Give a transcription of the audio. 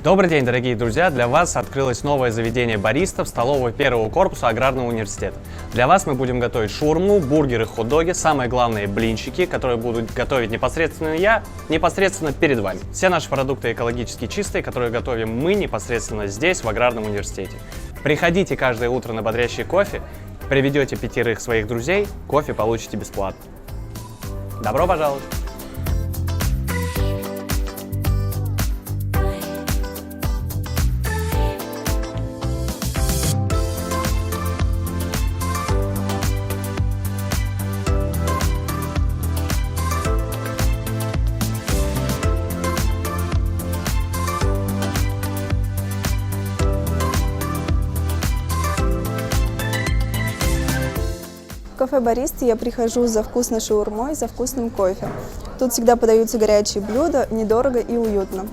Добрый день, дорогие друзья! Для вас открылось новое заведение бариста в столовой первого корпуса Аграрного университета. Для вас мы будем готовить шаурму, бургеры, хот-доги, самое главное блинчики, которые буду готовить непосредственно я, непосредственно перед вами. Все наши продукты экологически чистые, которые готовим мы непосредственно здесь, в Аграрном университете. Приходите каждое утро на бодрящий кофе, приведете 5 своих друзей, кофе получите бесплатно. Добро пожаловать! В кафе «Бариста» я прихожу за вкусной шаурмой, за вкусным кофе. Тут всегда подаются горячие блюда, недорого и уютно.